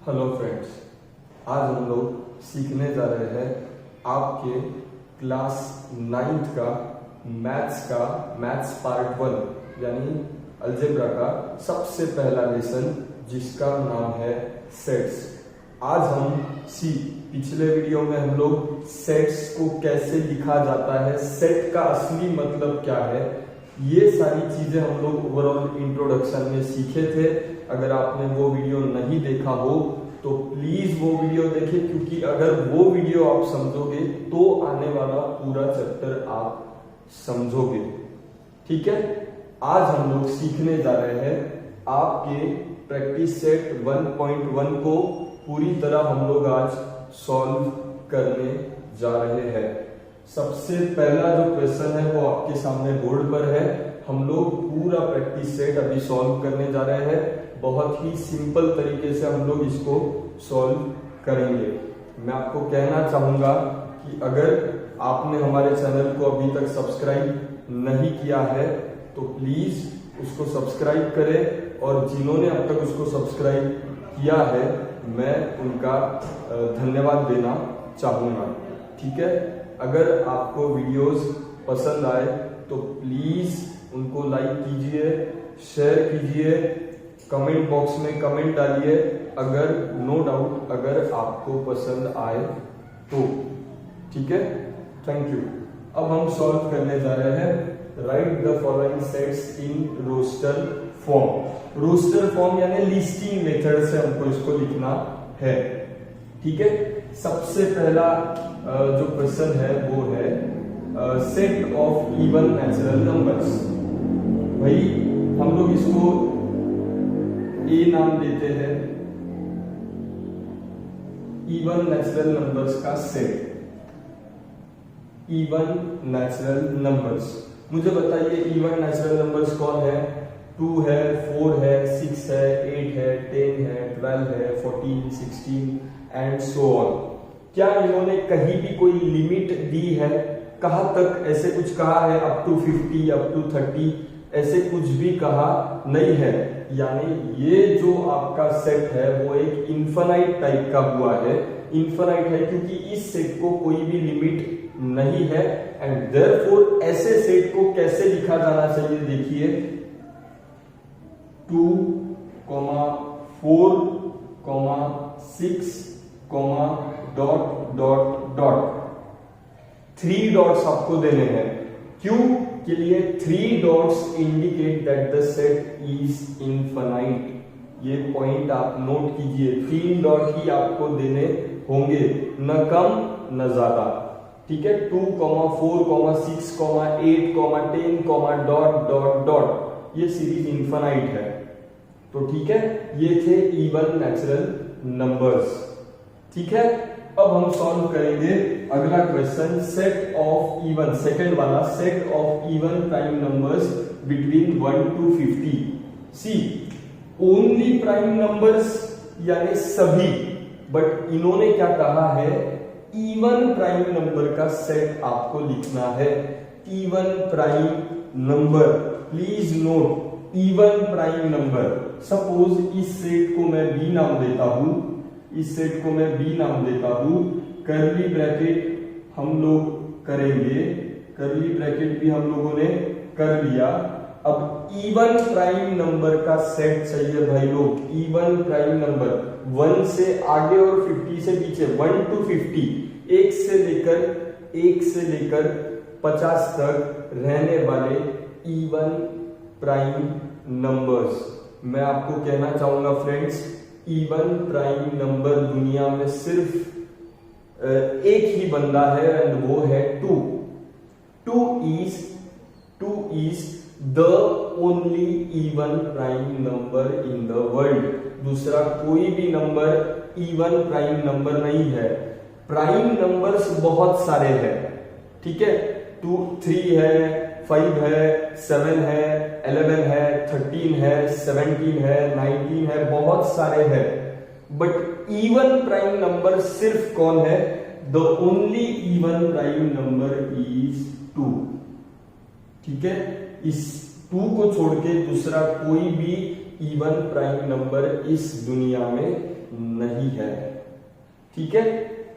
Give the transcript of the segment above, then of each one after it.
Hello friends, आज हम लोग सीखने जा रहे हैं आपके क्लास 9th का मैथ्स पार्ट 1 यानी अलजेब्रा का सबसे पहला लेसन जिसका नाम है सेट्स। आज हम पिछले वीडियो में हम लोग सेट्स को कैसे लिखा जाता है, सेट का असली मतलब क्या है, ये सारी चीजें हम लोग ओवरऑल इंट्रोडक्शन में सीखे थे। अगर आपने वो वीडियो नहीं देखा हो तो प्लीज वो वीडियो देखें, क्योंकि अगर वो वीडियो आप समझोगे तो आने वाला पूरा चैप्टर आप समझोगे। ठीक है, आज हम लोग सीखने जा रहे हैं आपके प्रैक्टिस सेट 1.1 को पूरी तरह हम लोग आज सॉल्व करने जा रहे हैं। सबसे पहला जो क्वेश्चन है वो आपके सामने बोर्ड पर है। हम लोग पूरा प्रैक्टिस सेट अभी सॉल्व करने जा रहे हैं। बहुत ही सिंपल तरीके से हम लोग इसको सॉल्व करेंगे। मैं आपको कहना चाहूंगा कि अगर आपने हमारे चैनल को अभी तक सब्सक्राइब नहीं किया है तो प्लीज उसको सब्सक्राइब करें, और जिन्होंने अब तक उसको सब्सक्राइब किया है मैं उनका धन्यवाद देना चाहूंगा। ठीक है, अगर आपको वीडियोस पसंद आए तो प्लीज उनको लाइक कीजिए, शेयर कीजिए, कमेंट बॉक्स में कमेंट डालिए अगर नो डाउट अगर आपको पसंद आए तो। ठीक है, थैंक यू। अब हम सॉल्व करने जा रहे हैं। Write the following sets in roster form. Roster form यानी लिस्टिंग मेथड से हमको इसको लिखना है। ठीक है, सबसे पहला जो क्वेश्चन है वो है set of even natural numbers. भाई हम लोग इसको ए नाम देते हैं, इवन नेचुरल नंबर्स का सेट। इवन नेचुरल नंबर्स, मुझे बताइए इवन नेचुरल नंबर्स कौन है? 2 है, 4 है, 6 है, 8 है, 10 है, 12 है, 14, 16 एंड सो ऑन। क्या इन्होंने कहीं भी कोई लिमिट दी है? कहां तक ऐसे कुछ कहा है? अप टू 50, अप टू 30 ऐसे कुछ भी कहा नहीं है। यानी ये जो आपका सेट है वो एक इन्फिनाइट टाइप का हुआ है। इन्फिनाइट है क्योंकि इस सेट को कोई भी लिमिट नहीं है, एंड देयरफॉर ऐसे सेट को कैसे लिखा जाना चाहिए? देखिए 2, 4, 6, डॉट डॉट डॉट 3 डॉट्स आपको देने हैं। क्यों के लिए? 3 dots indicate that the set is infinite. ये पॉइंट आप नोट कीजिए, 3 डॉट ही आपको देने होंगे, न कम न ज्यादा। ठीक है, 2, 4, 6, 8, 10, डॉट डॉट डॉट, ये सीरीज इनफाइनाइट है। तो ठीक है, ये थे इवन नेचुरल नंबर्स। ठीक है, अब हम सॉल्व करेंगे अगला question, set of even, second वाला, set of even prime numbers between 1 to 50। See only prime numbers यानी सभी, बट इन्होंने क्या कहा है? इवन प्राइम नंबर का सेट आपको लिखना है। Even prime number, please note, even prime number. Suppose इस सेट को मैं बी नाम देता हूं, इस सेट को मैं बी नाम देता हूं, कर्ली ब्रैकेट हम लोग करेंगे, कर्ली ब्रैकेट भी हम लोगों ने कर लिया। अब इवन प्राइम नंबर का सेट चाहिए भाई लोग, इवन प्राइम नंबर 1 से आगे और 50 से पीछे, 1 to 50, 1 से लेकर 50 तक रहने वाले इवन प्राइम नंबर्स। मैं आपको कहना चाहूंगा फ्रेंड्स, इवन प्राइम नंबर दुनिया में सिर्फ एक ही बंदा है, एंड वो है 2। 2 is the only even prime number in the world। दूसरा कोई भी नंबर इवन प्राइम नंबर नहीं है। प्राइम नंबर्स बहुत सारे हैं। ठीक है, 2, 3 है, 5 है, 7 है, 11 है, 13 है, 17 है, 19 है, बहुत सारे हैं। बट इवन प्राइम नंबर सिर्फ कौन है? The only even prime number is 2। ठीक है, इस 2 को छोड़ के दूसरा कोई भी इवन प्राइम नंबर इस दुनिया में नहीं है। ठीक है,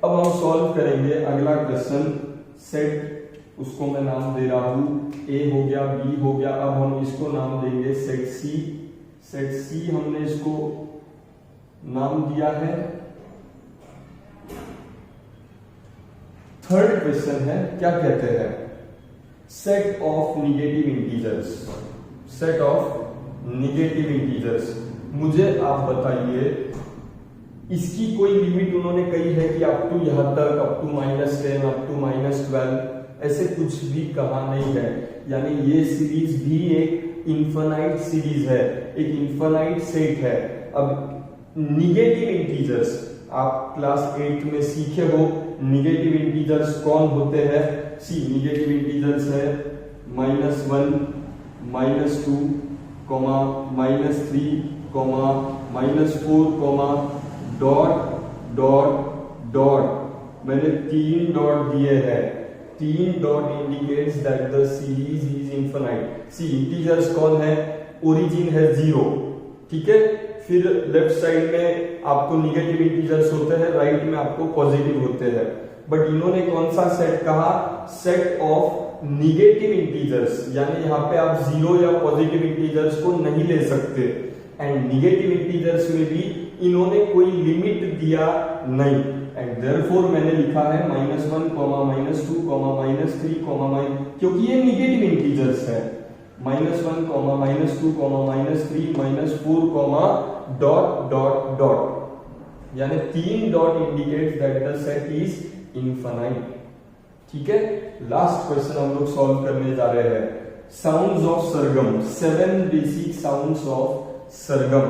अब हम सॉल्व करेंगे अगला क्वेश्चन। सेट, उसको मैं नाम दे रहा हूं ए हो गया, बी हो गया, अब हम इसको नाम देंगे सेट सी। सेट सी हमने इसको नाम दिया है। थर्ड क्वेश्चन है, क्या कहते हैं, set of negative integers. Set of negative integers, मुझे आप बताइए इसकी कोई लिमिट उन्होंने कही है कि अप टू यहां तक, अप टू -10, अप टू -12, ऐसे कुछ भी कहा नहीं है। यानी ये सीरीज भी एक इन्फिनाइट सीरीज है, एक इन्फिनाइट सेट है। अब निगेटिव इंटीजर्स आप क्लास 8 में सीखे हो, निगेटिव इंटीजर्स कौन होते हैं। सी निगेटिव इंटीजर्स है -1, -2, -3, -4, डॉट। मैंने 3 डॉट दिए हैं। 3 dot indicates that the series is infinite. सी इंटीजर्स कौन है, ओरिजिन है 0, ठीक है। फिर लेफ्ट साइड में आपको निगेटिव इंटीजर्स होते हैं, राइट में आपको पॉजिटिव होते हैं। बट इन्होंने कौन सा सेट कहा, सेट ऑफ निगेटिव इंटीजर्स, यानी यहाँ पे आप 0 या पॉजिटिव इंटीजर्स को नहीं ले सकते। एंड निगेटिव इंटीजर्स में भी इन्होंने कोई लिमिट दिया नहीं। एंड देयरफॉर मैंने लिखा है -1, -2, -3, क्योंकि ये निगेटिव इंटीजर्स है। -1, -2, -3, -4, डॉट। यानी 3 dot indicates that the set is infinite. ठीक है, लास्ट क्वेश्चन हम लोग सॉल्व करने जा रहे हैं। Sounds of sargam, 7 basic sounds of sargam.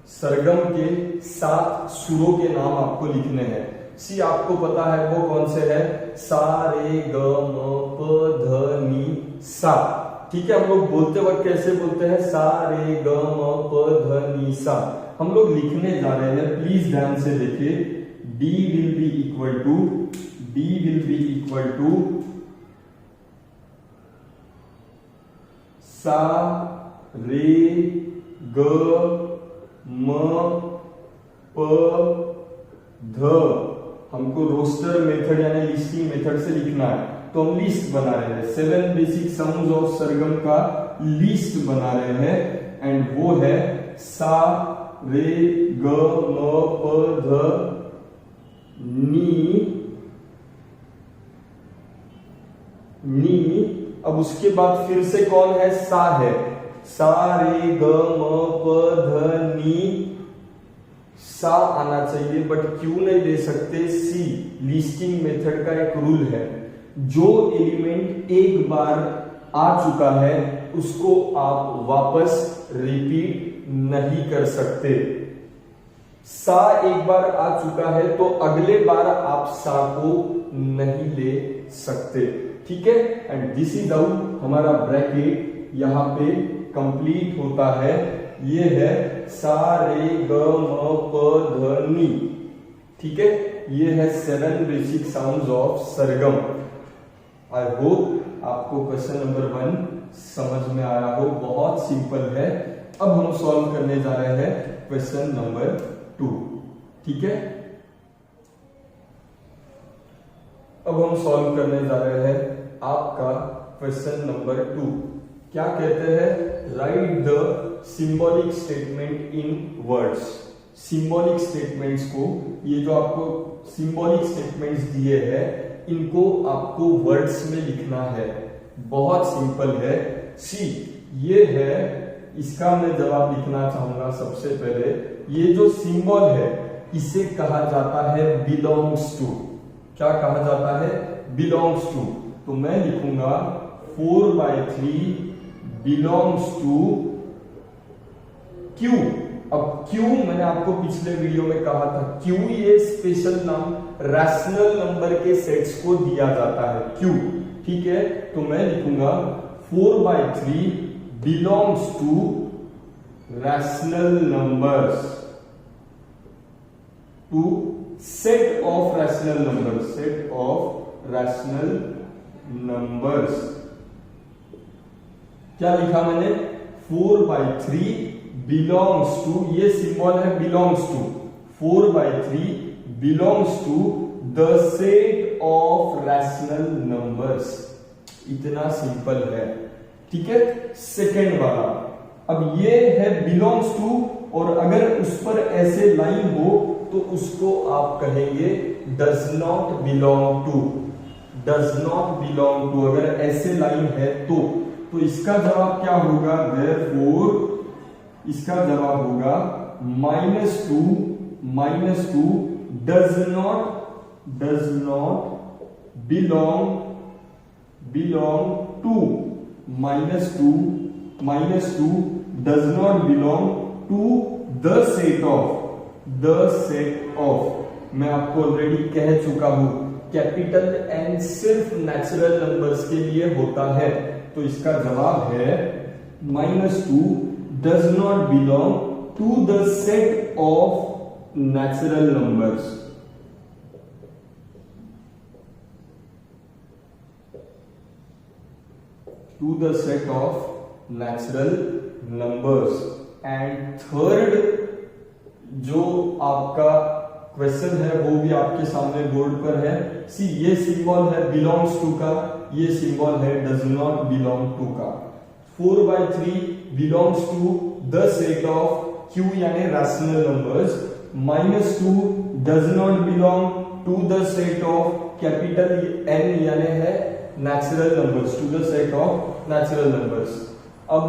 Sargam के 7 सुरों के नाम आपको लिखने हैं। सी आपको पता है वो कौन से है, सा, रे, ग, म, प, ध, नि, सा। ठीक है, हम लोग बोलते वक्त कैसे बोलते हैं, सा, रे, ग, म, प, ध, नि, सा। हम लोग लिखने जा रहे हैं, प्लीज ध्यान से देखिए। D will be equal to सा, रे, ग, म, प, ध। हमको रोस्टर मेथड यानी लिस्टिंग मेथड से लिखना है, तो हम लिस्ट बना रहे हैं। 7 बेसिक साउंड्स ऑफ सरगम का लिस्ट बना रहे हैं। एंड वो है सा, रे, ग, म, प, ध, नी। अब उसके बाद फिर से कौन है, सा है। सा, रे, ग, म, प, ध, नी, सा आना चाहिए, बट क्यों नहीं दे सकते, सी। लिस्टिंग मेथड का एक रूल है, जो एलिमेंट एक बार आ चुका है उसको आप वापस रिपीट नहीं कर सकते। सा एक बार आ चुका है तो अगले बार आप सा को नहीं ले सकते। ठीक है, एंड दिस इज हाउ हमारा ब्रैकेट यहां पे कंप्लीट होता है। ये है सा, रे, ग, म, प, ध, नि। ठीक है, ये है 7 basic sounds of Sargam. I hope आपको क्वेश्चन नंबर 1 समझ में आया हो, बहुत सिंपल है। अब हम सॉल्व करने जा रहे हैं क्वेश्चन नंबर 2। ठीक है, अब हम सॉल्व करने जा रहे हैं आपका क्वेश्चन नंबर 2। क्या कहते हैं, write the symbolic statement in words. Symbolic statements को, ये जो आपको सिंबॉलिक स्टेटमेंट्स दिए हैं, इनको आपको वर्ड्स में लिखना है। बहुत सिंपल है। सी ये है, इसका मैं जवाब लिखना चाहूंगा। सबसे पहले ये जो सिंबल है इसे कहा जाता है बिलोंग्स टू। क्या कहा जाता है, बिलोंग्स टू। तो मैं लिखूंगा 4/3 बिलोंग्स टू क्यू। अब क्यू मैंने आपको पिछले वीडियो में कहा था, क्यू ये स्पेशल नाम रैशनल नंबर के सेट्स को दिया जाता है, क्यू। ठीक है, तो मैं लिखूंगा 4/3 belongs to rational numbers, to set of rational numbers, set of rational numbers. क्या लिखा मैंने, 4/3 बिलोंग्स टू, ये सिंबल है belongs to, 4/3 belongs to the set of rational numbers. इतना सिंपल है, ठीक है। सेकेंड वाला, अब ये है बिलोंग्स टू, और अगर उस पर ऐसे लाइन हो तो उसको आप कहेंगे does not belong to. Does not belong to अगर ऐसे लाइन है तो इसका जवाब क्या होगा? देयरफॉर इसका जवाब होगा -2 does not belong to, -2 does not belong to the set of. मैं आपको ऑलरेडी कह चुका हूं कैपिटल एन सिर्फ नेचुरल नंबर्स के लिए होता है, तो इसका जवाब है -2 does not belong to the set of natural numbers. To the set of natural numbers. And third जो आपका क्वेश्चन है वो भी आपके सामने बोर्ड पर है। सी ये सिंबल है बिलोंग्स टू का, ये सिंबल है डज नॉट बिलोंग टू का। 4/3 belongs to the set of Q यानी rational numbers, -2 does not belong to the set of capital N यानी है natural numbers, to the set of natural numbers. अब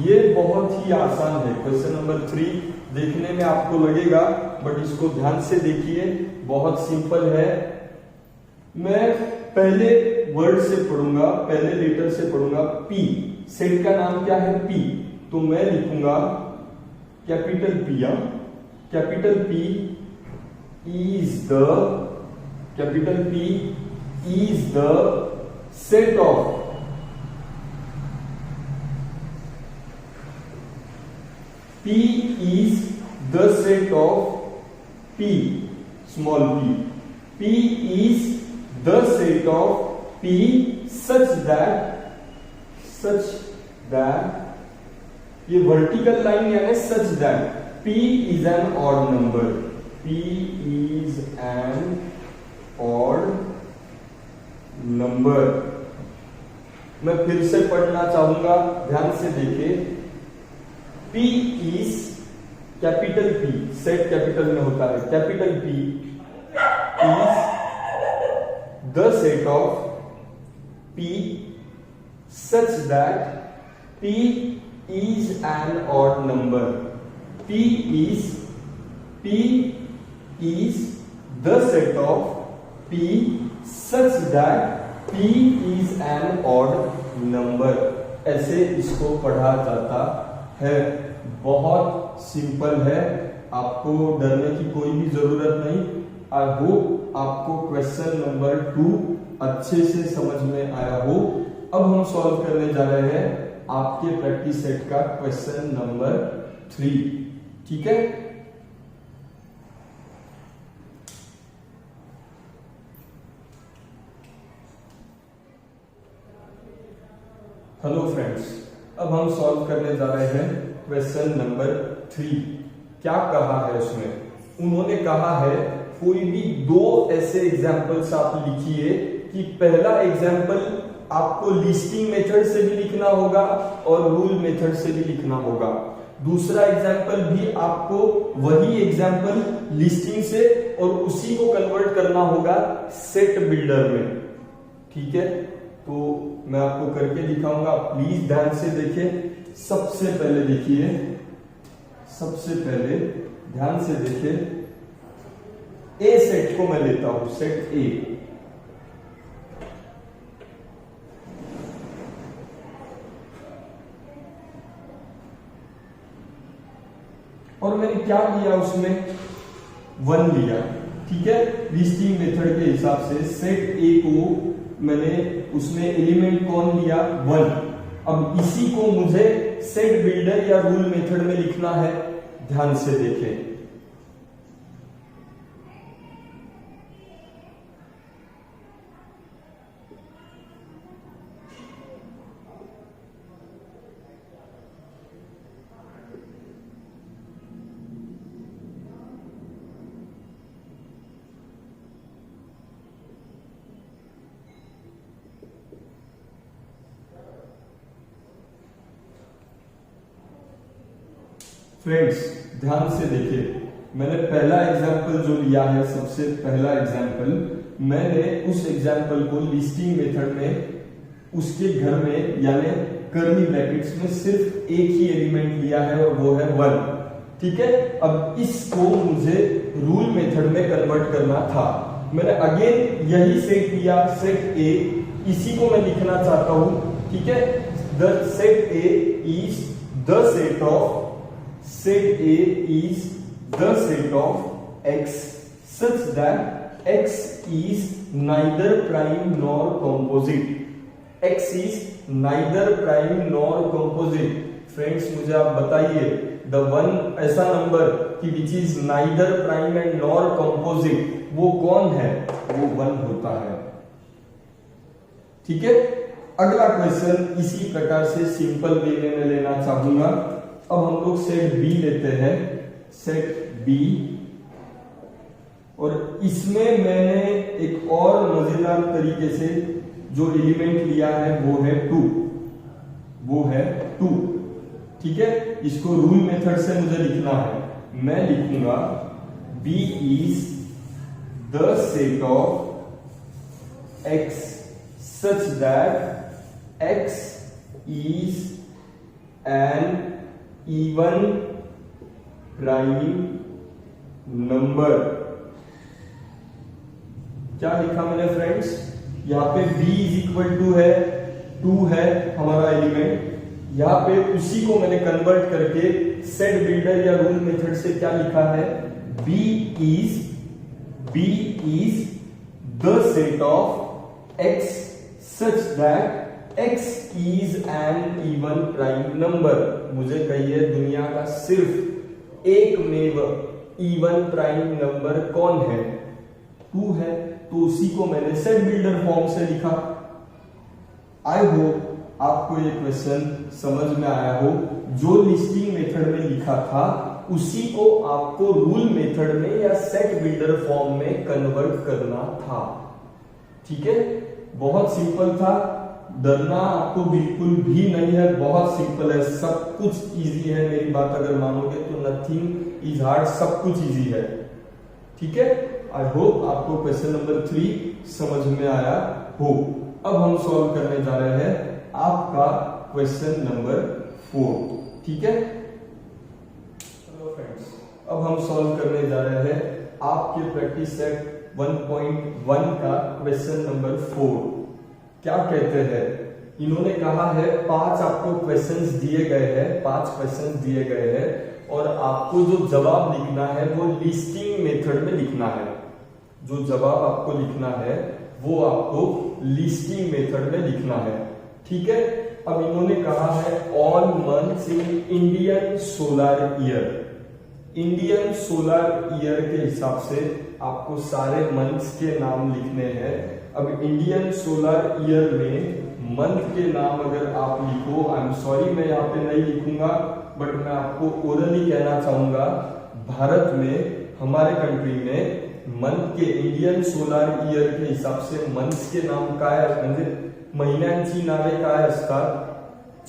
ये बहुत ही आसान है क्वेश्चन नंबर 3, देखने में आपको लगेगा बट इसको ध्यान से देखिए, बहुत सिंपल है। मैं पहले वर्ड से पढ़ूंगा, पहले लेटर से पढ़ूंगा। P, सेट का नाम क्या है? P, तो मैं लिखूंगा capital P। Capital P is the set of P is the set of P, small p. P is the set of P such that ये वर्टिकल लाइन यानी such that P is an odd number. P is an odd number. मैं फिर से पढ़ना चाहूंगा, ध्यान से देखिए। P is capital P, set capital में होता है, capital P is the set of P such that P is an odd number. P is the set of P such that P is an odd number. ऐसे इसको पढ़ा जाता है। बहुत simple है, आपको डरने की कोई भी जरूरत नहीं। आई होप आपको क्वेश्चन नंबर 2 अच्छे से समझ में आया हो। अब हम सॉल्व करने जा रहे हैं आपके प्रैक्टिस सेट का क्वेश्चन नंबर 3, ठीक है। हेलो फ्रेंड्स, अब हम सॉल्व करने जा रहे हैं क्वेश्चन नंबर 3। क्या कहा है उसमें? उन्होंने कहा है कोई भी 2 ऐसे एग्जाम्पल्स आप लिखिए कि पहला एग्जाम्पल आपको लिस्टिंग मेथड से भी लिखना होगा और रूल मेथड से भी लिखना होगा। दूसरा एग्जाम्पल भी आपको वही एग्जाम्पल लिस्टिंग से और उसी को कन्वर्ट करना होगा सेट बिल्डर में, ठीक है। तो मैं आपको करके दिखाऊंगा, प्लीज ध्यान से देखिए। सबसे पहले देखिए, सबसे पहले ध्यान से देखिए, ए सेट को मैं लेता हूं, सेट ए। और मैंने क्या लिया उसमें? 1 लिया, ठीक है। लिस्टिंग मेथड के हिसाब से सेट ए को मैंने उसमें एलिमेंट कौन लिया? 1। अब इसी को मुझे सेट बिल्डर या रूल मेथड में लिखना है, ध्यान से देखें। फ्रेंड्स ध्यान से देखिए, मैंने पहला एग्जाम्पल जो लिया है, सबसे पहला एग्जाम्पल, मैंने उस एग्जाम्पल को लिस्टिंग मेथड में उसके घर में यानी कर्ली ब्रैकेट्स में सिर्फ एक ही एलिमेंट लिया है और वो है 1। ठीक है, अब इसको मुझे रूल मेथड में कन्वर्ट करना था। मैंने अगेन यही सेट लिया, सेट ए, इसी को मैं लिखना चाहता हूं। ठीक है, the set A is the set of, set A is the set of X such that X is neither prime nor composite. X is neither prime nor composite. Friends मुझे आप बताइए, the one ऐसा number कि which is neither prime and nor composite, वो कौन है? वो 1 होता है। ठीक है, अगला क्वेश्चन इसी प्रकार से सिंपल वे में मैं लेना चाहूंगा। अब हम लोग सेट बी लेते हैं, सेट बी, और इसमें मैंने एक और मजेदार तरीके से जो एलिमेंट लिया है वो है 2, वो है 2। ठीक है, इसको रूल मेथड से मुझे लिखना है। मैं लिखूंगा B is the set of X such that X is an even prime number. क्या लिखा मैंने फ्रेंड्स? यहां पे b इज इक्वल टू है 2 है हमारा एलिमेंट। यहां पे उसी को मैंने कन्वर्ट करके सेट बिल्डर या रूल मेथड से क्या लिखा है? b is the set of x such that x is an even prime number। मुझे कहिए दुनिया का सिर्फ एकमेव इवन प्राइम नंबर कौन है? 2 है, तो उसी को मैंने सेट बिल्डर फॉर्म से लिखा। आई होप आपको ये क्वेश्चन समझ में आया हो। जो लिस्टिंग मेथड में लिखा था उसी को आपको रूल मेथड में या सेट बिल्डर फॉर्म में कन्वर्ट करना था। ठीक है, बहुत सिंपल था, डरना आपको बिल्कुल भी नहीं है, बहुत सिंपल है, सब कुछ इजी है। मेरी बात अगर मानोगे तो नथिंग इज हार्ड, सब कुछ इजी है। ठीक है, आई होप आपको क्वेश्चन नंबर 3 समझ में आया हो। अब हम सॉल्व करने जा रहे हैं आपका क्वेश्चन नंबर 4। ठीक है, हेलो फ्रेंड्स, अब हम सॉल्व करने जा रहे हैं आपके प्रैक्टिस सेट 1.1 का क्वेश्चन नंबर 4। क्या कहते हैं? इन्होंने कहा है 5 आपको क्वेश्चंस दिए गए हैं, 5 क्वेश्चंस दिए गए हैं और आपको जो जवाब लिखना है वो लिस्टिंग मेथड में लिखना है। जो जवाब आपको लिखना है वो आपको लिस्टिंग मेथड में लिखना है। ठीक है, अब इन्होंने कहा है all months in Indian solar year. Indian solar year के हिसाब से आपको सारे मंथ्स के नाम लिखने हैं। अब इंडियन सोलर ईयर में मंथ के नाम अगर आप लिखो, आई एम सॉरी मैं यहाँ पे नहीं लिखूंगा, बट मैं आपको ओरली कहना चाहूंगा, भारत में हमारे कंट्री में मंथ के इंडियन सोलर ईयर के हिसाब से मंथ्स के नाम काय म्हणजे महिन्यांची नावे काय असतात?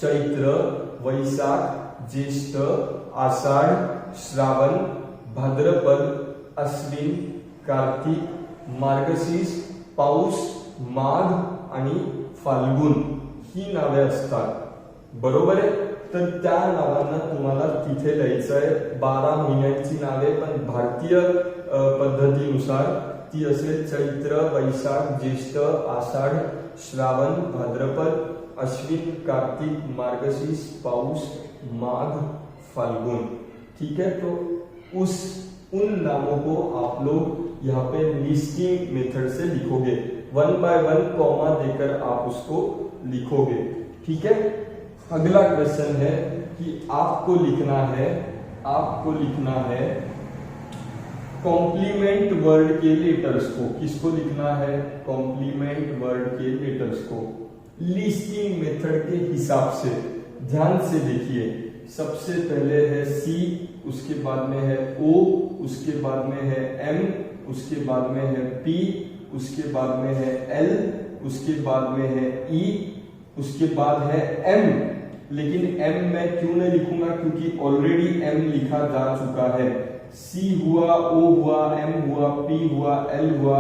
चैत्र, वैशाख, ज्येष्ठ, आषाढ, श्रावण, भाद्रपद, अश्विन, कार्तिक, मार्गशीर्ष, पाऊस, माघ आणि फाल्गुन ही नावे असतात। बरोबर आहे? तर त्या नावांना तुम्हाला तिथे लिहायचं आहे। 12 महिन्यांची नावे पण भारतीय पद्धतीनुसार ती असेल चैत्र, वैशाख, ज्येष्ठ, आषाढ, श्रावण, भाद्रपद, अश्विन, कार्तिक, मार्गशीर्ष, पाऊस, माघ, फाल्गुन। ठीक है, तो उन नामों को आप लोग यहाँ पे लिस्टिंग मेथड से लिखोगे, 1 बाय 1 कॉमा देकर आप उसको लिखोगे। ठीक है, अगला क्वेश्चन है कि आपको लिखना है कॉम्प्लीमेंट वर्ड के लेटर्स को। किसको लिखना है? कॉम्प्लीमेंट वर्ड के लेटर्स को लिस्टिंग मेथड के हिसाब से। ध्यान से देखिए, सबसे पहले है सी, उसके बाद में है ओ, उसके बाद में है एम, उसके बाद में है पी, उसके बाद में है एल, उसके बाद में है ई, उसके बाद है एम, लेकिन एम मैं क्यों नहीं लिखूंगा, क्योंकि ऑलरेडी एम लिखा जा चुका है। सी हुआ, ओ हुआ, एम हुआ, पी हुआ, एल हुआ,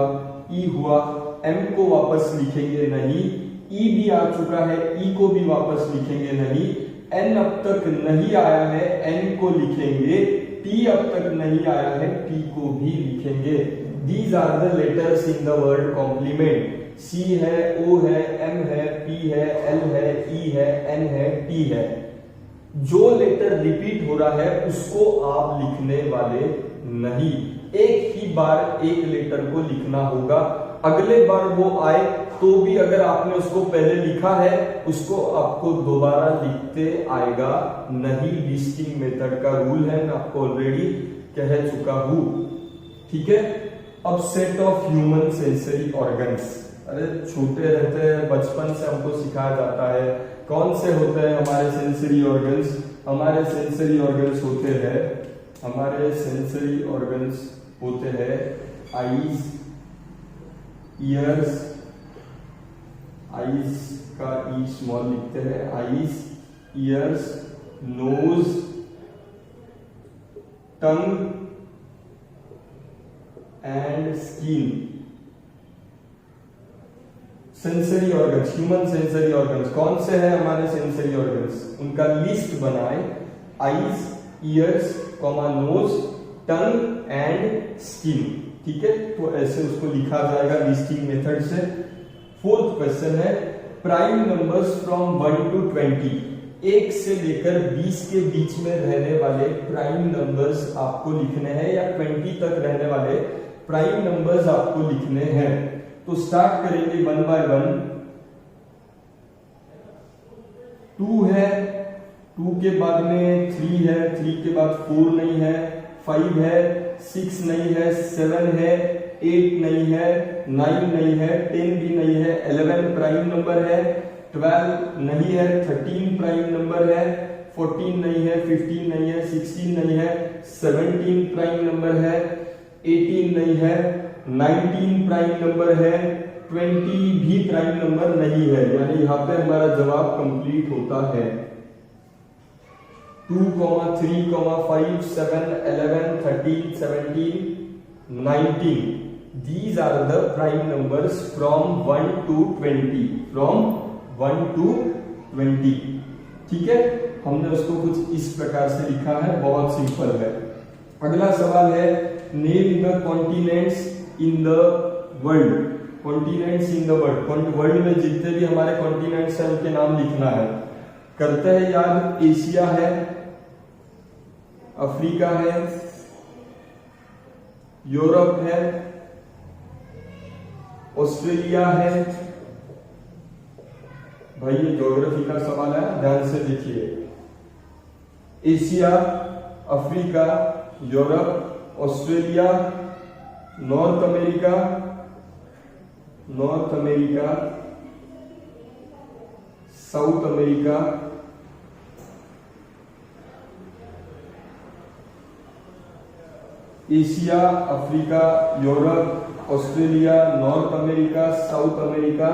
ई हुआ, एम को वापस लिखेंगे नहीं। ई भी आ चुका है, ई को भी वापस लिखेंगे नहीं। एन अब तक नहीं आया है, एन को लिखेंगे। टी अब तक नहीं आया है, टी को भी लिखेंगे। These are the letters in the word complement. C है, ओ है, एम है, पी है, एल है, ई है, एन है, टी है। जो लेटर रिपीट हो रहा है उसको आप लिखने वाले नहीं, एक ही बार एक लेटर को लिखना होगा। अगले बार वो आए तो भी अगर आपने उसको पहले लिखा है उसको आपको दोबारा लिखते आएगा नहीं। लिस्टिंग मेथड का रूल है, मैं आपको ऑलरेडी कह चुका हूं। ठीक है, अब set of human sensory organs. अरे छोटे रहते हैं, बचपन से हमको सिखाया जाता है कौन से होते हैं हमारे सेंसरी ऑर्गन्स। हमारे सेंसरी ऑर्गन्स होते हैं, हमारे सेंसरी ऑर्गन्स होते हैं आईज, ईयर्स, आईज का ई स्मॉल लिखते हैं, eyes, ears, nose, tongue and skin. Sensory organs, human sensory organs कौन से हैं हमारे सेंसरी ऑर्गन्स, उनका लिस्ट बनाए। Eyes, ears, nose, tongue and skin. ठीक है, तो ऐसे उसको लिखा जाएगा लिस्टिंग मेथड से। फोर्थ क्वेश्चन है प्राइम नंबर्स फ्रॉम 1 to 20। 1 से लेकर 20 के बीच में रहने वाले प्राइम नंबर्स आपको लिखने हैं, या 20 तक रहने वाले प्राइम नंबर्स आपको लिखने हैं। तो स्टार्ट करेंगे 1 by 1। 2 है, 2 के बाद में 3 है, 3 के बाद 4 नहीं है, 5 है, 6 नहीं है, 7 है, 8 नहीं है, 9 नहीं है, 10 भी नहीं है, 11 प्राइम नंबर है, 12 नहीं है, 13 प्राइम नंबर है, 14 नहीं है, 15 नहीं है, 16 नहीं है, 17 प्राइम नंबर है, 18 नहीं है, 19 प्राइम नंबर है, 20 भी प्राइम नंबर नहीं है। यानी यहां पे हमारा जवाब कंप्लीट होता है। 2, 3, 5, 7, 11, 13, 17, 19. These are the prime numbers from 1 to 20. From 1 to 20. ठीक है, हमने उसको कुछ इस प्रकार से लिखा है, बहुत सिंपल है। अगला सवाल है name the continents in the world. Continents in the world, world में जितने भी हमारे कॉन्टिनेंट्स हैं उनके नाम लिखना है। करते हैं याद, एशिया है, अफ्रीका है, यूरोप है, ऑस्ट्रेलिया है। भाई ये ज्योग्राफी का सवाल है, ध्यान से देखिए। Asia, Africa, Europe, Australia, North America, South America, Asia, Africa, Europe, Australia, North America, South America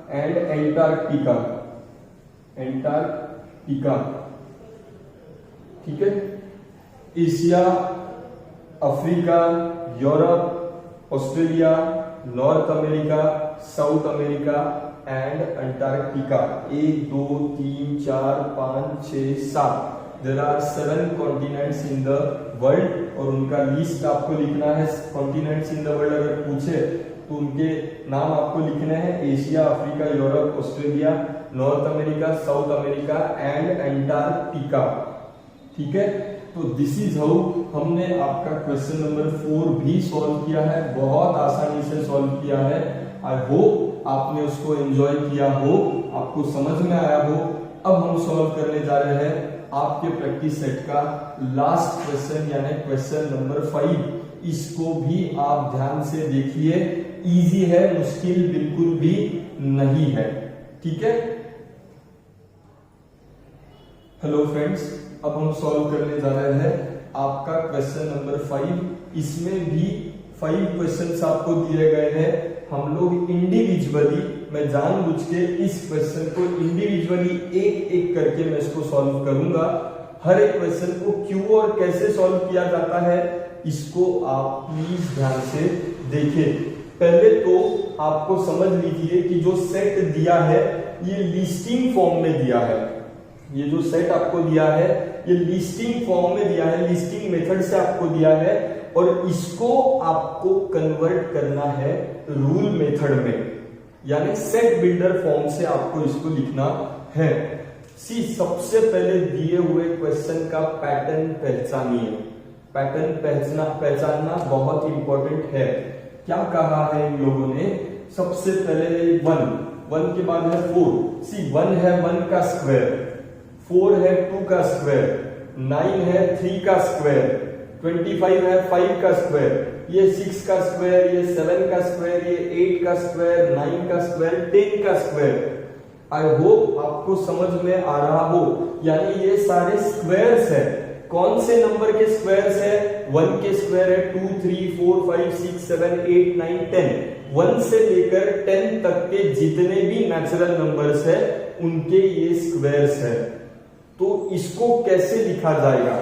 and Antarctica. ठीक है, Asia, Africa, Europe, Australia, North America, South America and Antarctica. 1, 2, 3, 4, 5, 6, 7। There are 7 continents in the world और उनका list आपको लिखना है। Continents in the world अगर पूछे तो उनके नाम आपको लिखने हैं, Asia, Africa, Europe, Australia, North America, South America and Antarctica. ठीक है, तो दिस इज हाउ हमने आपका क्वेश्चन नंबर 4 भी सॉल्व किया है, बहुत आसानी से सॉल्व किया है। आई होप आपने उसको एंजॉय किया हो, आपको समझ में आया हो। अब हम सॉल्व करने जा रहे हैं आपके प्रैक्टिस सेट का लास्ट क्वेश्चन, यानी क्वेश्चन नंबर 5। इसको भी आप ध्यान से देखिए, इजी है, मुश्किल बिल्कुल भी नहीं है। ठीक है, हेलो फ्रेंड्स, अब हम सॉल्व करने जा रहे हैं आपका क्वेश्चन नंबर 5। इसमें भी 5 क्वेश्चंस आपको दिए गए हैं। हम लोग इंडिविजुअली मैं जानबूझ के इस क्वेश्चन को इंडिविजुअली एक एक करके मैं इसको सॉल्व करूंगा। हर एक क्वेश्चन को क्यों और कैसे सॉल्व किया जाता है इसको आप प्लीज ध्यान से देखिए। पहले तो आपको समझ लीजिए कि जो सेट दिया है ये लिस्टिंग फॉर्म में दिया है। ये जो सेट आपको दिया है ये लिस्टिंग फॉर्म में दिया है, लिस्टिंग मेथड से आपको दिया है और इसको आपको कन्वर्ट करना है रूल मेथड में, यानी सेट बिल्डर फॉर्म से आपको इसको लिखना है। सी सबसे पहले दिए हुए क्वेश्चन का पैटर्न पहचानिए। पैटर्न पहचानना बहुत इंपॉर्टेंट है। क्या कहा है इन लोगों ने? सबसे पहले 1 के बाद है 4। सी 1 है 1 का स्क्वायर, 4 है 2 का स्क्वायर, 9 है 3 का स्क्वायर, 25 है 5 का स्क्वायर, ये 6 का स्क्वायर, ये 7 का स्क्वायर, ये 8 का स्क्वायर, 9 का स्क्वायर, 10 का स्क्वायर। आई होप आपको समझ में आ रहा हो, यानी ये सारे स्क्वायर्स है। कौन से नंबर के स्क्वायर्स है? 1 के स्क्वायर है 2, 3, 4, 5, 6, 7, 8, 9, 10। 1 से लेकर 10 तक के जितने भी नेचुरल नंबर्स है उनके ये स्क्वायर्स है। तो इसको कैसे लिखा जाएगा?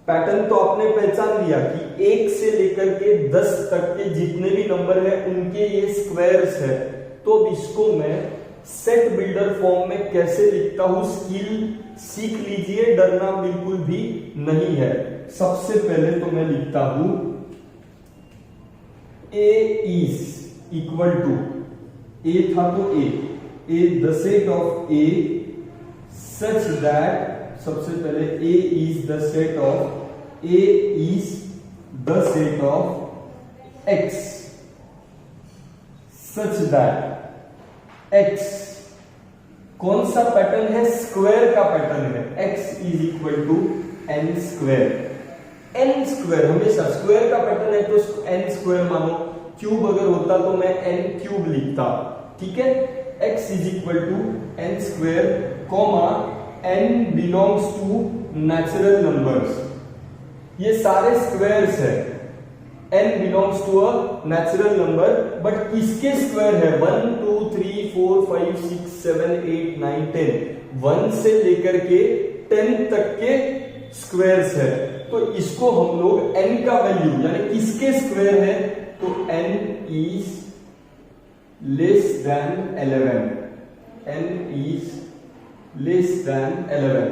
पैटर्न तो आपने पहचान लिया कि 1 से लेकर के 10 तक के जितने भी नंबर है उनके ये स्क्वायर्स है। तो अब इसको मैं सेट बिल्डर फॉर्म में कैसे लिखता हूं, स्किल सीख लीजिए, डरना बिल्कुल भी नहीं है। सबसे पहले तो मैं लिखता हूं A is equal to, A था तो A the set of A such that, सबसे पहले A is the set of A is the set of X such that X कौन सा पैटर्न है? स्क्वायर का पैटर्न है। X is equal to n square. n square हमेशा square का pattern है तो n स्क्वायर मानो, क्यूब अगर होता तो मैं n क्यूब लिखता। ठीक है, x is equal to n square comma n belongs to natural numbers. ये सारे स्क्वायर्स है। n belongs to a natural number, but किसके स्क्वायर है? 1, 2, 3, 4, 5, 6, 7, 8, 9, 10। 1 से लेकर के 10 तक के स्क्वायर्स है। तो इसको हम लोग n का वैल्यू यानी किसके स्क्वायर है तो n is less than 11। n is less than 11।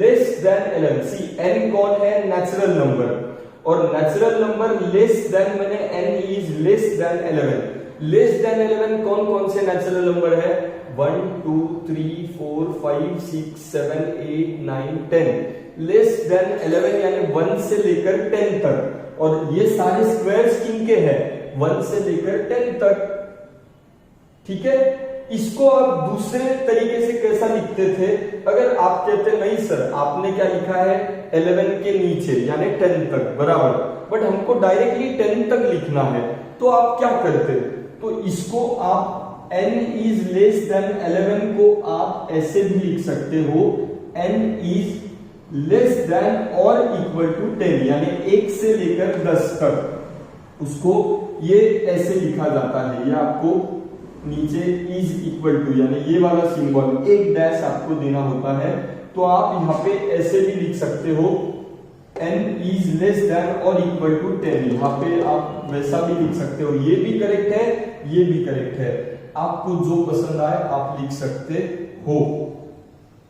Less than 11। See n कौन है? नेचुरल नंबर, और नेचुरल नंबर लेस देन मैंने n is less than 11। Less than 11 कौन कौन से नेचुरल नंबर है? 1, 2, 3, 4, 5, 6, 7, 8, 9, 10। लेस देन 11 यानी 1 से लेकर 10 तक, और ये सारे स्क्वायर्स किनके हैं? 1 से लेकर 10 तक। ठीक है, इसको आप दूसरे तरीके से कैसा लिखते थे? अगर आप कहते नहीं सर आपने क्या लिखा है 11 के नीचे यानी 10 तक बराबर, बट हमको डायरेक्टली 10 तक लिखना है, तो आप क्या करते? तो इसको आप n इज लेस देन 11 को आप ऐसे भी लिख सकते हो, n इज लेस देन और इक्वल टू 10 यानी 1 से लेकर 10 तक। उसको ये ऐसे लिखा जाता है, ये आपको नीचे इज इक्वल टू यानी ये वाला सिंबल एक डैश आपको देना होता है, तो आप यहाँ पे ऐसे भी लिख सकते हो n इज लेस देन और इक्वल टू 10। यहाँ पे आप वैसा भी लिख सकते हो, ये भी करेक्ट है, ये भी करेक्ट है, आपको जो पसंद आए आप लिख सकते हो।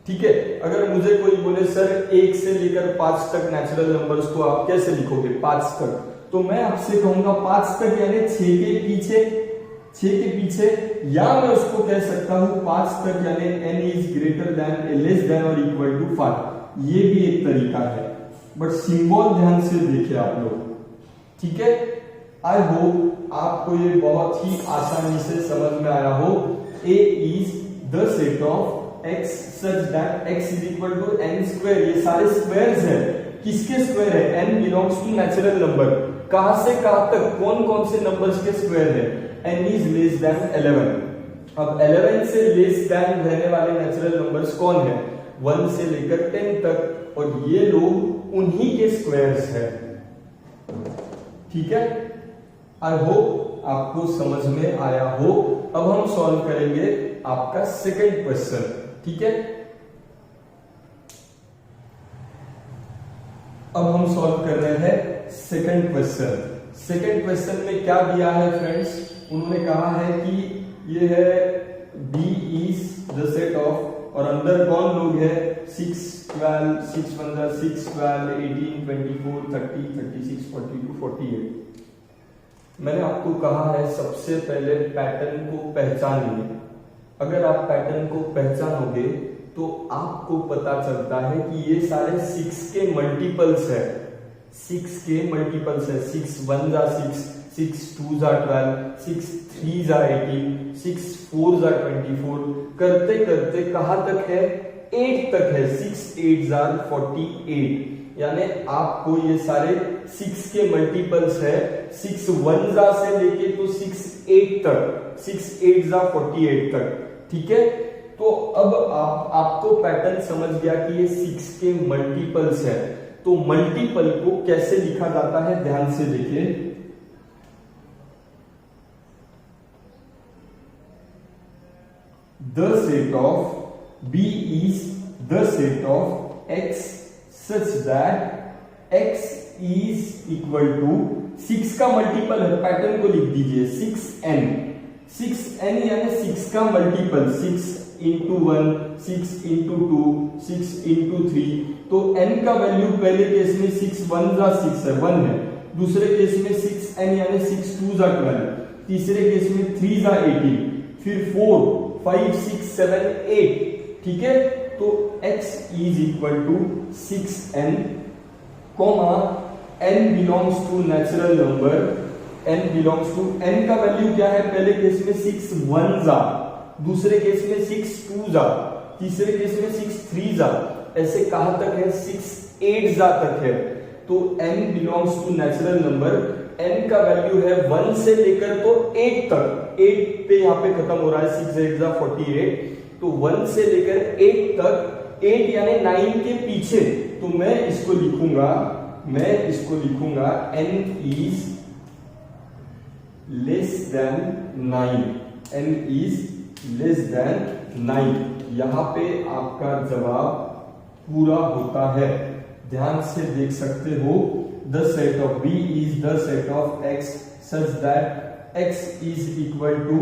ठीक है, अगर मुझे कोई बोले सर 1 से लेकर 5 तक नेचुरल नंबर्स को आप कैसे लिखोगे 5 तक, तो मैं आपसे कहूंगा 5 तक यानी 6 के पीछे, या मैं उसको कह सकता हूं 5 तक यानी n is greater than less than और इक्वल टू 5। ये भी एक तरीका है, बट सिंबल ध्यान से देखिए आप लोग। ठीक है, आई होप आपको ये बहुत ही आसानी से समझ में आया हो। A is the set of x such that x is equal to n square. ये सारे स्क्वायर्स हैं, किसके स्क्वायर है? n belongs to natural number. कहां से कहां तक, कौन कौन से नंबर्स के स्क्वायर है? n is less than 11। अब 11 से लेस देन रहने वाले नेचुरल नंबर्स कौन है? 1 से लेकर 10 तक, और ये लोग उन्हीं के स्क्वायर्स है। ठीक है, आई होप आपको समझ में आया हो। अब हम सॉल्व करेंगे आपका सेकंड क्वेश्चन, ठीक है। अब हम सॉल्व कर रहे हैं सेकंड क्वेश्चन। सेकंड क्वेश्चन में क्या दिया है फ्रेंड्स, उन्होंने कहा है कि ये है B is the set of, और अंदर कौन लोग है 6, 12, 6 15, 6, 12, 18, 24, 30, 36, 42, 48। मैंने आपको कहा है सबसे पहले पैटर्न को पहचानिए। अगर आप पैटर्न को पहचानोगे तो आपको पता चलता है कि ये सारे 6 के मल्टीपल्स है। 6 के मल्टीपल्स है। 6 1 जा 6, 6 2 जा 12, 6 3 जा 18, 6 4 जा 24, करते करते कहां तक है 8 तक है। 6 8 जा 48, यानी आपको ये सारे 6 के मल्टीपल्स है। 6 1 जा से लेके तो 6 8 तक, 6 8 जा 48 तक, ठीक है। तो अब आपको पैटर्न समझ गया कि ये 6 के मल्टीपल्स है। तो मल्टीपल को कैसे लिखा जाता है, ध्यान से देखिए। The set of B is the set of X such that X is equal to 6 का मल्टीपल है, पैटर्न को लिख दीजिए 6n। 6n यानी 6 का मल्टीपल, 6 इंटू 1, 6 इंटू 2, 6 इंटू 3। तो n का वैल्यू पहले केस में 6 1 जा 6 है, 1 है। दूसरे केस में 6n यानी 6 2 जा 12, तीसरे केस में 3 जा 18, फिर 4 5 6 7 8, ठीक है। तो x is equal to 6n, comma n belongs to natural number. n belongs to, n का वैल्यू क्या है, पहले केस में 6 1 जा, दूसरे केस में 6 2 जा, तीसरे केस में 6 3 जा, ऐसे कहां तक है 6 8 जा तक है। तो n belongs to natural number, n का वैल्यू है 1 से लेकर तो 8 तक, 8 पे यहाँ पे खत्म हो रहा है, 6 8 जा 48। तो 1 से लेकर 8 तक, 8 यानी 9 के पीछे, तो मैं इसको लिखूंगा n is less than 9, n is less than 9। यहां पे आपका जवाब पूरा होता है, ध्यान से देख सकते हो। The set of B is the set of X such that X is equal to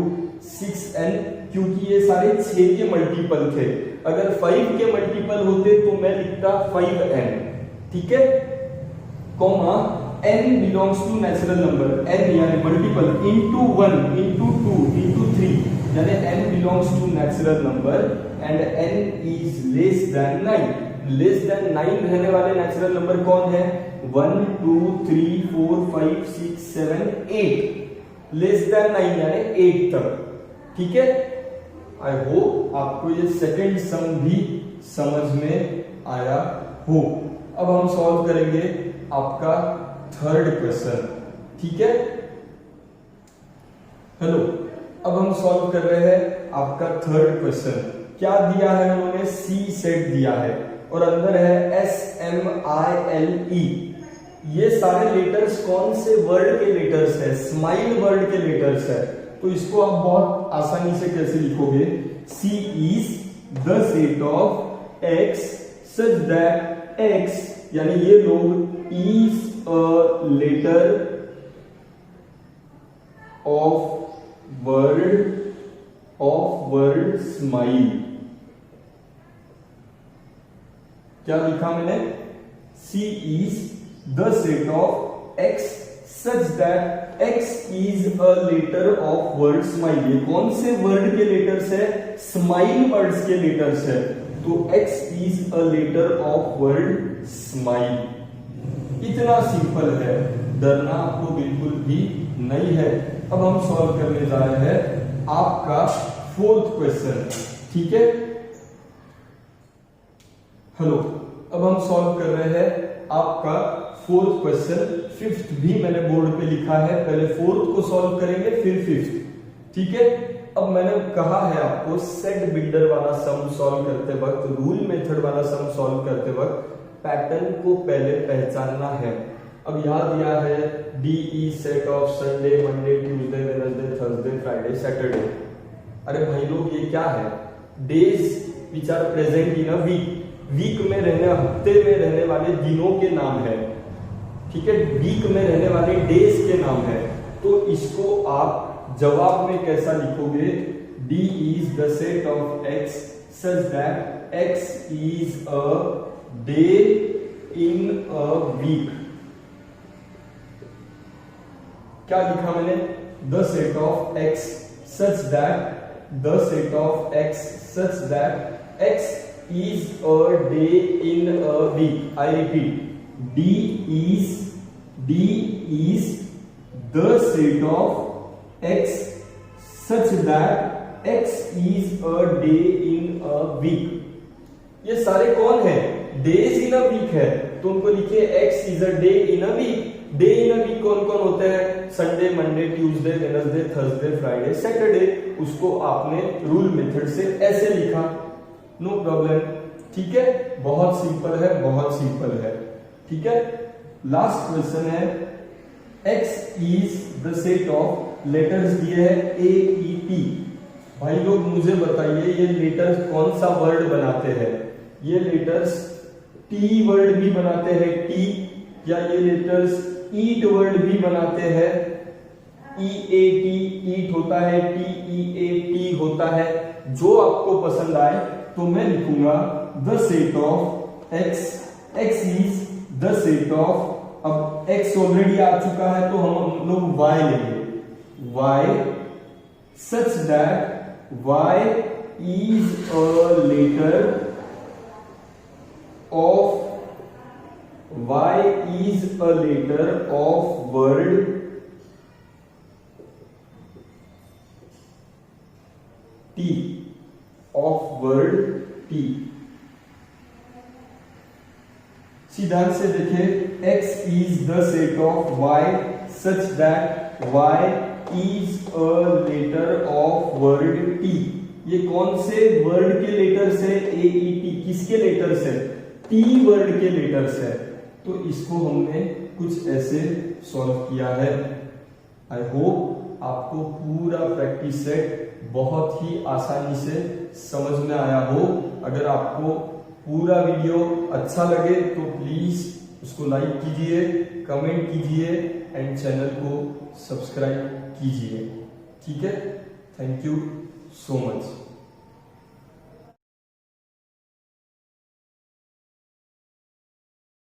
6n, क्योंकि ये सारे 6 के मल्टीपल थे। अगर 5 के मल्टीपल होते तो मैं लिखता 5n, ठीक है, comma n belongs to natural number, n यानी मल्टीपल, इंटू 1 इंटू 2 इंटू 3, यानी n belongs to natural number and n is less than 9। Less than 9 रहने वाले नेचुरल नंबर कौन है, 1 2 3 4 5 6 7 8, लेस देन 9 यानी 8 तक, ठीक है। आई होप आपको ये सेकंड सम भी समझ में आया हो। अब हम सॉल्व करेंगे आपका थर्ड क्वेश्चन, ठीक है। हेलो, अब हम सॉल्व कर रहे हैं आपका थर्ड क्वेश्चन। क्या दिया है उन्होंने, C सेट दिया है और अंदर है SMILE। ये सारे लेटर्स कौन से वर्ड के लेटर्स है, स्माइल वर्ड के लेटर्स है। तो इसको आप बहुत आसानी से कैसे लिखोगे, C is the set of X such that X, यानी ये लोग is a letter of word smile। क्या लिखा मैंने, C is the set of X such that X is a letter of word smile। ये कौन से वर्ड के लेटर्स है, स्माइल वर्ड्स के लेटर्स है। तो X is a letter of word smile। इतना सिंपल है, डरना आपको बिल्कुल भी नहीं है। अब हम सॉल्व करने जा रहे हैं आपका फोर्थ क्वेश्चन, ठीक है। हेलो, अब हम सॉल्व कर रहे हैं आपका फोर्थ क्वेश्चन। फिफ्थ भी मैंने बोर्ड पे लिखा है, पहले फोर्थ को सॉल्व करेंगे फिर फिफ्थ, ठीक है। अब मैंने कहा है आपको सेट बिल्डर वाला सम सॉल्व करते वक्त, रूल मेथड वाला सम सॉल्व करते वक्त पैटर्न को पहले पहचानना है। अब यहाँ दिया है D is set of Sunday, Monday, Tuesday, Wednesday, Thursday, Friday, Saturday. अरे भाई लोग ये क्या है? Days which are present in a week, week में रहने, हफ्ते में रहने वाले दिनों के नाम है, ठीक है, वीक में रहने वाले डेज के नाम है। तो इसको आप जवाब में कैसा लिखोगे? D is the set of X such that X is a day in a week. क्या लिखा मैंने? The set of X such that, the set of X such that X is a day in a week. I repeat, D is the set of X such that X is a day in a week. ये सारे कौन है? Days in a week है, तो उनको लिखिए X is a day in a week. Day in a week कौन कौन होते हैं? Sunday, Monday, Tuesday, Wednesday, Thursday, Friday, Saturday. उसको आपने रूल मेथड से ऐसे लिखा, नो प्रॉब्लम, ठीक है, बहुत सिंपल है, बहुत सिंपल है, ठीक है। लास्ट क्वेश्चन है, x is the set of letters दिए है A E T। भाई लोग मुझे बताइए ये लेटर्स कौन सा वर्ड बनाते हैं? ये लेटर्स T वर्ड भी बनाते हैं T, या ये लेटर्स ईट वर्ड भी बनाते हैं? EAT ईट होता है, TEAT होता है। जो आपको पसंद आए तो मैं लिखूंगा the set of x, x is the set of, अब x ऑलरेडी आ चुका है तो हम लोग y लेंगे, y such that y is a letter of, y is a letter of word T, of word T। ध्यान से देखें, x is the set of y such that y is a letter of word T। ये कौन से word के letter से? AET, किसके letter से? T वर्ड के लेटर से। तो इसको हमने कुछ ऐसे सॉल्व किया है। आई होप आपको पूरा प्रैक्टिस सेट बहुत ही आसानी से समझ में आया हो। अगर आपको पूरा वीडियो अच्छा लगे तो प्लीज उसको लाइक कीजिए, कमेंट कीजिए एंड चैनल को सब्सक्राइब कीजिए, ठीक है। Thank you so much.